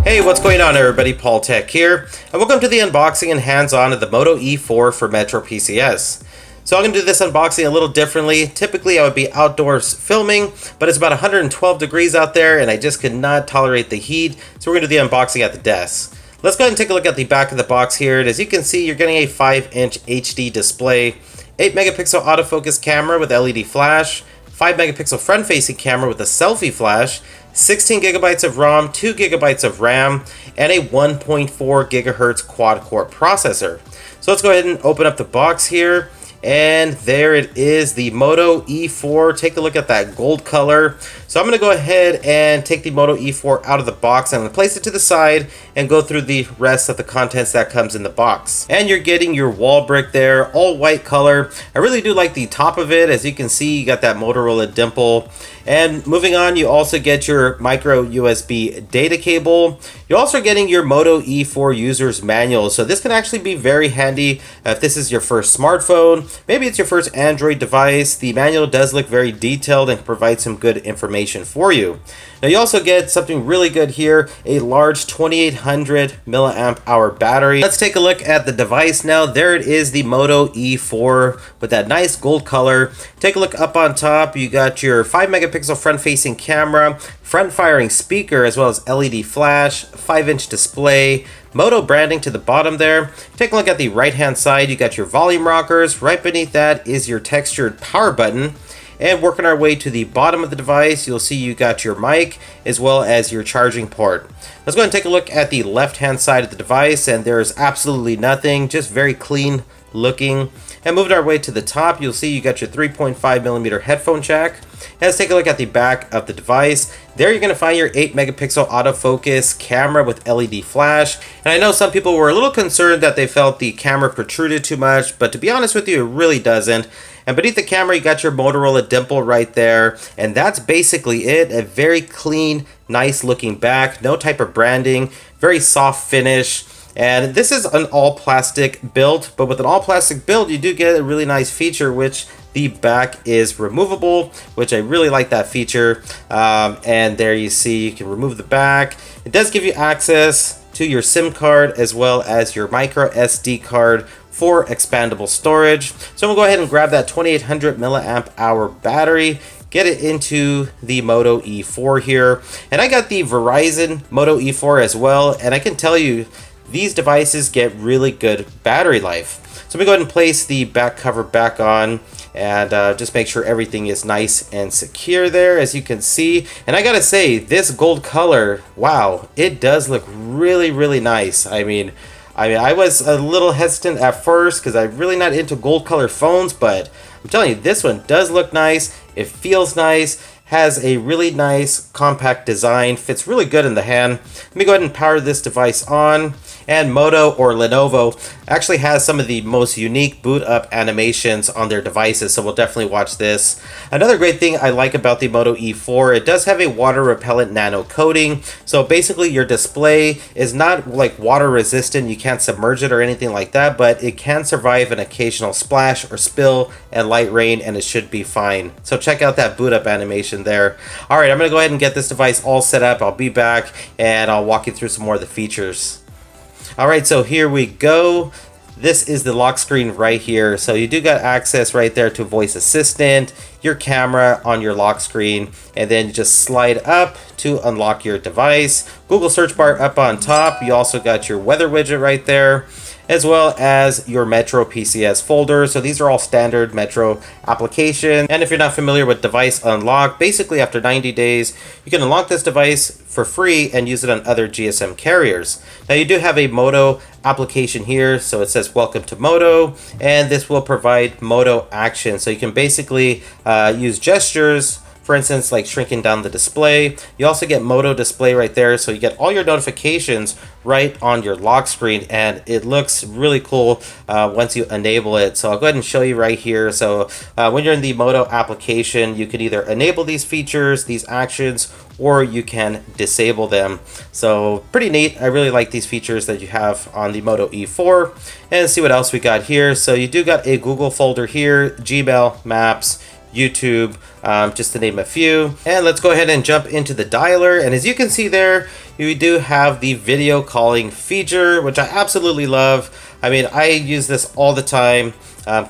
Hey, what's going on everybody? Paul Tech here, and welcome to the unboxing and hands-on of the Moto E4 for Metro PCS. So I'm going to do this unboxing a little differently. Typically I would be outdoors filming, but it's about 112 degrees out there and I just could not tolerate the heat, so we're going to do the unboxing at the desk. Let's go ahead and take a look at the back of the box here, and as you can see, you're getting a 5-inch HD display, 8 megapixel autofocus camera with LED flash, 5 megapixel front-facing camera with a selfie flash, 16 gigabytes of ROM, 2 gigabytes of RAM, and a 1.4 gigahertz quad-core processor. So let's go ahead and open up the box here, and there it is, the Moto E4. Take a look at that gold color. So I'm going to go ahead and take the Moto E4 out of the box. I'm going to place it to the side and go through the rest of the contents that comes in the box. And you're getting your wall brick there, all white color. I really do like the top of it. As you can see, you got that Motorola dimple. And moving on, you also get your micro USB data cable. You're also getting your Moto E4 user's manual. So this can actually be very handy if this is your first smartphone. Maybe it's your first Android device. The manual does look very detailed and provides some good information for you. Now you also get something really good here, a large 2800 milliamp hour battery. Let's take a look at the device now. There it is, the Moto E4 with that nice gold color. Take a look up on top. You got your 5 megapixel front facing camera, front firing speaker, as well as LED flash, 5-inch display, Moto branding to the bottom there. Take a look at the right hand side. You got your volume rockers. Right beneath that is your textured power button. And working our way to the bottom of the device, you'll see you got your mic as well as your charging port. Let's go ahead and take a look at the left hand side of the device, and there's absolutely nothing, just very clean looking. And moving our way to the top, you'll see you got your 3.5 millimeter headphone jack. And let's take a look at the back of the device. There you're going to find your 8 megapixel autofocus camera with LED flash. And I know some people were a little concerned that they felt the camera protruded too much, but to be honest with you, it really doesn't. And beneath the camera, you got your Motorola dimple right there. And that's basically it. A very clean, nice looking back. No type of branding. Very soft finish. And this is an all-plastic build. But with an all-plastic build, you do get a really nice feature, which the back is removable, which I really like that feature. And there you see, you can remove the back. It does give you access to your SIM card as well as your micro SD card for expandable storage. So I'm gonna go ahead and grab that 2800 milliamp hour battery, get it into the Moto E4 here. And I got the Verizon Moto E4 as well, and I can tell you these devices get really good battery life. So I'm gonna go ahead and place the back cover back on and just make sure everything is nice and secure there, as you can see. And I gotta say, this gold color, wow, it does look really, really nice. I mean, I was a little hesitant at first because I'm really not into gold color phones, but I'm telling you, this one does look nice. It feels nice, has a really nice compact design, fits really good in the hand. Let me go ahead and power this device on. And Moto or Lenovo actually has some of the most unique boot up animations on their devices, so we'll definitely watch this. Another great thing I like about the Moto E4, it does have a water repellent nano coating. So basically your display is not like water resistant, you can't submerge it or anything like that, but it can survive an occasional splash or spill and light rain, and it should be fine. So check out that boot up animation there. All right, I'm gonna go ahead and get this device all set up. I'll be back and I'll walk you through some more of the features. Alright, so here we go. This is the lock screen right here. So you do got access right there to voice assistant, your camera on your lock screen, and then just slide up to unlock your device. Google search bar up on top. You also got your weather widget right there, as well as your Metro PCS folder. So these are all standard Metro applications. And if you're not familiar with device unlock, basically after 90 days, you can unlock this device for free and use it on other GSM carriers. Now you do have a Moto application here. So it says welcome to Moto, and this will provide Moto action. So you can basically use gestures, for instance, like shrinking down the display. You also get Moto display right there, so you get all your notifications right on your lock screen, and it looks really cool once you enable it. So I'll go ahead and show you right here. So when you're in the Moto application, you can either enable these features, these actions, or you can disable them. So pretty neat. I really like these features that you have on the Moto E4. And see what else we got here. So you do got a Google folder here, Gmail, Maps, YouTube, just to name a few. And let's go ahead and jump into the dialer. And as you can see there, you do have the video calling feature, which I absolutely love. I mean, I use this all the time,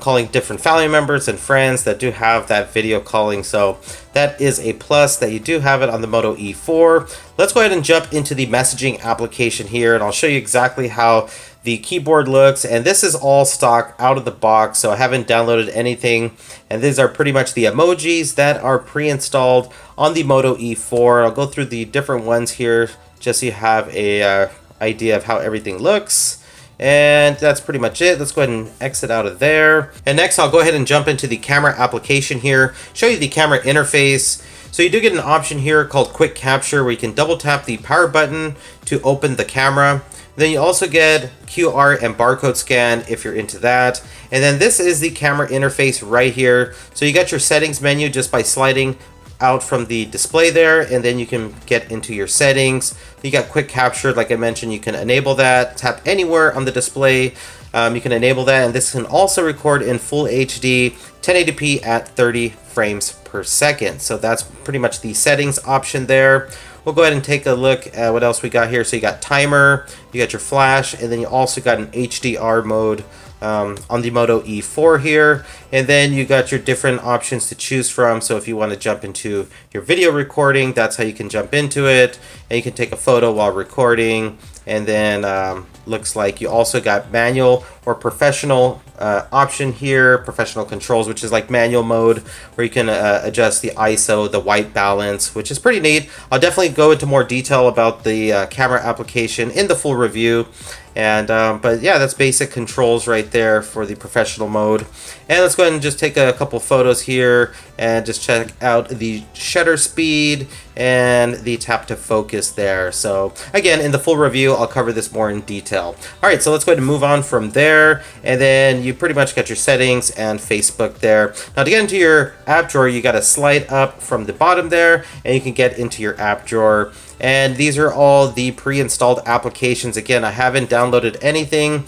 calling different family members and friends that do have that video calling. So that is a plus that you do have it on the Moto E4. Let's go ahead and jump into the messaging application here, and I'll show you exactly how the keyboard looks. And this is all stock out of the box, so I haven't downloaded anything. And these are pretty much the emojis that are pre-installed on the Moto E4. I'll go through the different ones here just so you have a idea of how everything looks. And that's pretty much it. Let's go ahead and exit out of there. And next I'll go ahead and jump into the camera application here, show you the camera interface. So you do get an option here called Quick Capture, where you can double tap the power button to open the camera. Then you also get QR and barcode scan if you're into that. And then this is the camera interface right here. So you got your settings menu just by sliding out from the display there, and then you can get into your settings. You got quick capture, like I mentioned, you can enable that, tap anywhere on the display, you can enable that, and this can also record in full HD 1080p at 30 frames per second. So that's pretty much the settings option there. We'll go ahead and take a look at what else we got here. So you got timer, you got your flash, and then you also got an HDR mode on the Moto E4 here. And then you got your different options to choose from. So if you want to jump into your video recording, that's how you can jump into it. And you can take a photo while recording. And then looks like you also got manual or professional option here, professional controls, which is like manual mode, where you can adjust the ISO, the white balance, which is pretty neat. I'll definitely go into more detail about the camera application in the full review. And but yeah, that's basic controls right there for the professional mode. And let's go ahead and just take a couple photos here and just check out the shutter speed and the tap to focus there. So again, in the full review, I'll cover this more in detail. All right, so let's go ahead and move on from there. And then you pretty much got your settings and Facebook there. Now to get into your app drawer, you got to slide up from the bottom there, and you can get into your app drawer. And these are all the pre-installed applications. Again, I haven't downloaded anything.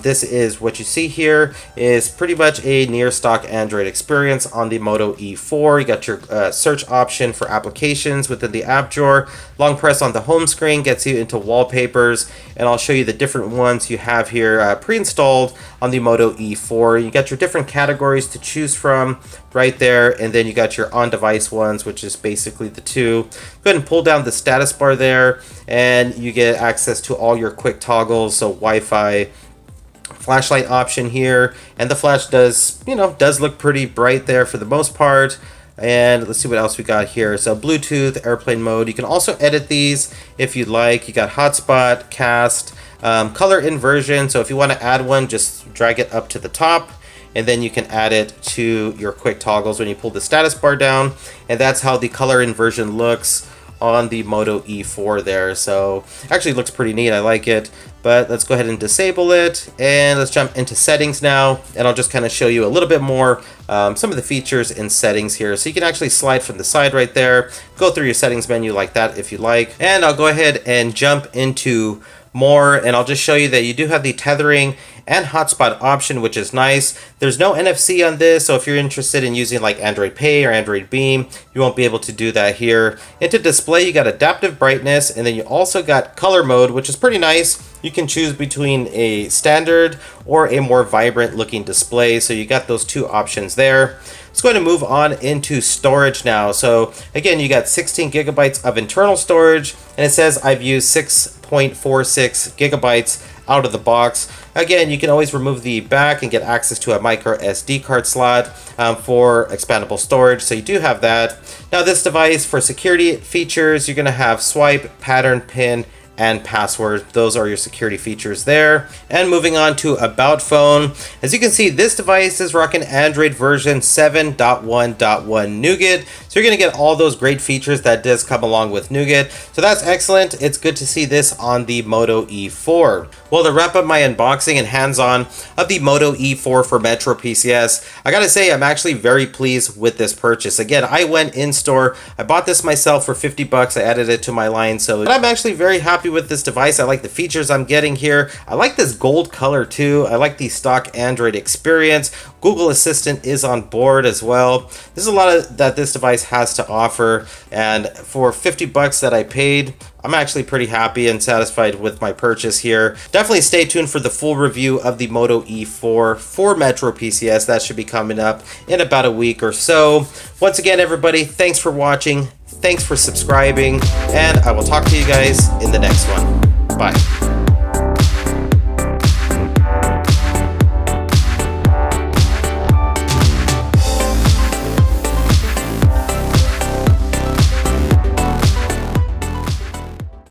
This is what you see here is pretty much a near stock Android experience on the Moto E4. You got your search option for applications within the app drawer. Long press on the home screen gets you into Wallpapers, and I'll show you the different ones you have here pre-installed on the Moto E4. You got your different categories to choose from right there, and then you got your on-device ones, which is basically the two. Go ahead and pull down the status bar there, and you get access to all your quick toggles, so Wi-Fi, flashlight option here, and the flash does look pretty bright there for the most part. And let's see what else we got here. So Bluetooth, airplane mode. You can also edit these if you'd like. You got hotspot, cast, color inversion. So if you want to add one, just drag it up to the top, and then you can add it to your quick toggles when you pull the status bar down. And that's how the color inversion looks on the Moto E4 there. So actually it looks pretty neat. I like it. But let's go ahead and disable it, and let's jump into settings now, and I'll just kind of show you a little bit more some of the features in settings here. So you can actually slide from the side right there, go through your settings menu like that if you like. And I'll go ahead and jump into more, and I'll just show you that you do have the tethering and hotspot option, which is nice. There's no NFC on this, so if you're interested in using like Android Pay or Android Beam, you won't be able to do that here. Into display, you got adaptive brightness, and then you also got color mode, which is pretty nice. You can choose between a standard or a more vibrant looking display, so you got those two options there. Let's go ahead and move on into storage now. So again, you got 16 gigabytes of internal storage, and it says I've used 6.46 gigabytes out of the box. Again, you can always remove the back and get access to a micro SD card slot for expandable storage, so you do have that. Now this device, for security features, you're going to have swipe, pattern, pin, and password. Those are your security features there. And moving on to About Phone. As you can see, this device is rocking Android version 7.1.1 Nougat. So you're going to get all those great features that does come along with Nougat. So that's excellent. It's good to see this on the Moto E4. Well, to wrap up my unboxing and hands-on of the Moto E4 for Metro PCS, I gotta say I'm actually very pleased with this purchase. Again, I went in store, I bought this myself for 50 bucks, I added it to my line, so I'm actually very happy with this device. I like the features I'm getting here. I like this gold color too. I like the stock Android experience Google Assistant is on board as well. There's a lot of that this device has to offer, and for 50 bucks that I paid, I'm actually pretty happy and satisfied with my purchase here. Definitely stay tuned for the full review of the Moto E4 for Metro PCS. That should be coming up in about a week or so. Once again, everybody, thanks for watching. Thanks for subscribing, and I will talk to you guys in the next one. Bye.